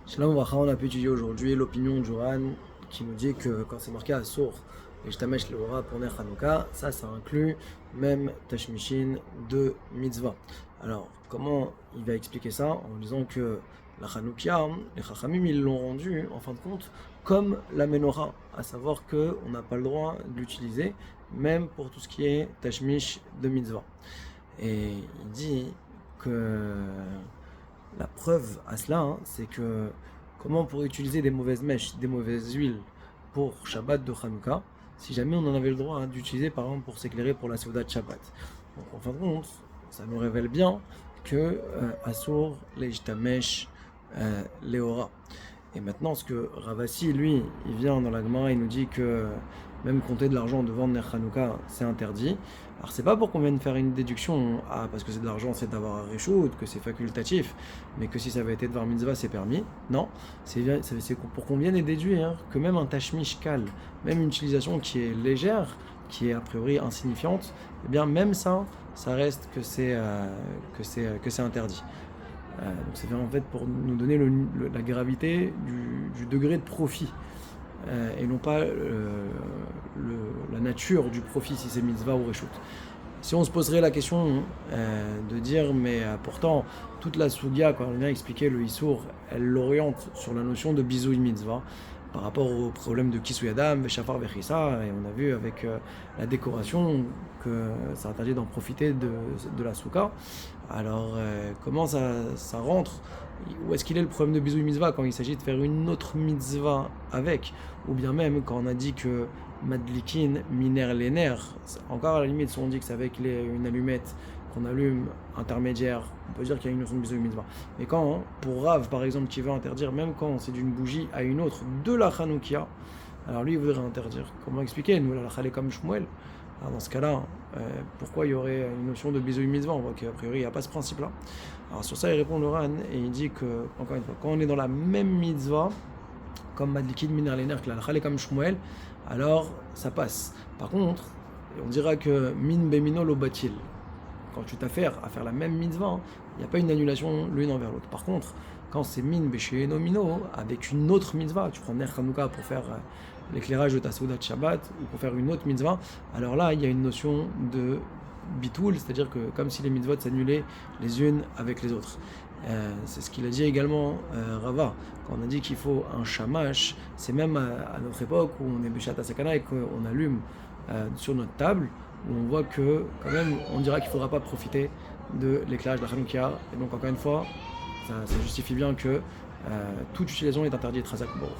Shalom Vracha, on a pu étudier aujourd'hui l'opinion de Johan qui nous dit que quand c'est marqué à Sour et Jtamesh Leora pour Ner Hanouka, ça inclut même Tashmishin de Mitzvah. Alors, comment il va expliquer ça? En disant que la Hanoukia, les Chachamim, ils l'ont rendu en fin de compte comme la Menorah, à savoir qu'on n'a pas le droit de l'utiliser, même pour tout ce qui est Tashmish de Mitzvah. Et il dit que la preuve à cela, c'est que comment on pourrait utiliser des mauvaises mèches, des mauvaises huiles pour Shabbat de Hanouka, si jamais on en avait le droit d'utiliser par exemple pour s'éclairer pour la Seuda de Shabbat. Donc en fin de compte, ça nous révèle bien que Assour, Leishtamesh, Léora. Et maintenant, ce que Ravasi, lui, il vient dans la Gemara, il nous dit que même compter de l'argent devant Ner Hanouka, c'est interdit. Alors, c'est pas pour qu'on vienne faire une déduction, parce que c'est de l'argent, c'est d'avoir un réchout, que c'est facultatif, mais que si ça avait été de Var Mitzvah, c'est permis. Non, c'est pour qu'on vienne déduire que même un tashmish kal, même une utilisation qui est légère, qui est a priori insignifiante, eh bien, même ça reste que c'est interdit. Donc c'est en fait pour nous donner la gravité du degré de profit et non pas la nature du profit si c'est mitzvah ou reshoot. Si on se poserait la question de dire mais pourtant toute la sugia quand on vient expliquer le Issour, elle l'oriente sur la notion de bisouille mitzvah par rapport au problème de Kisuyadam, Veshafar Vechissa, et on a vu avec la décoration que ça interdit d'en profiter de la souka. Alors comment ça rentre? Où est-ce qu'il est le problème de bisouille mitzvah quand il s'agit de faire une autre mitzvah avec? Ou bien même quand on a dit que Madlikin minère les nerfs, encore à la limite si on dit que c'est avec une allumette qu'on allume intermédiaire, on peut dire qu'il y a une notion de bisouille mitzvah. Mais quand, pour Rav par exemple, qui veut interdire, même quand c'est d'une bougie à une autre de la Hanoukia, alors lui il voudrait interdire. Comment expliquer? Nous, la Chalé comme Shmuel. Alors dans ce cas-là, pourquoi il y aurait une notion de bisouille mitzvah? On voit qu'a priori il n'y a pas ce principe-là. Alors sur ça il répond le Ran et il dit que, encore une fois, quand on est dans la même mitzvah, comme Madlikin minère les nerfs, que la Chalé comme Shmuel, alors ça passe. Par contre, on dira que min bemino lo batil. Quand tu t'affaires à faire la même mitzvah, il n'y a pas une annulation l'une envers l'autre. Par contre, quand c'est min besheno mino, avec une autre mitzvah, tu prends Ner Hanouka pour faire l'éclairage de ta Seuda de Shabbat, ou pour faire une autre mitzvah, alors là, il y a une notion de bitoul, c'est-à-dire que comme si les mitzvot s'annulaient les unes avec les autres. C'est ce qu'il a dit également Rava, quand on a dit qu'il faut un shamash, c'est même à notre époque où on est Beshat Asakana et qu'on allume sur notre table, où on voit que quand même on dira qu'il ne faudra pas profiter de l'éclairage de la Hanouka. Et donc encore une fois, ça justifie bien que toute utilisation est interdite Razak Baruch.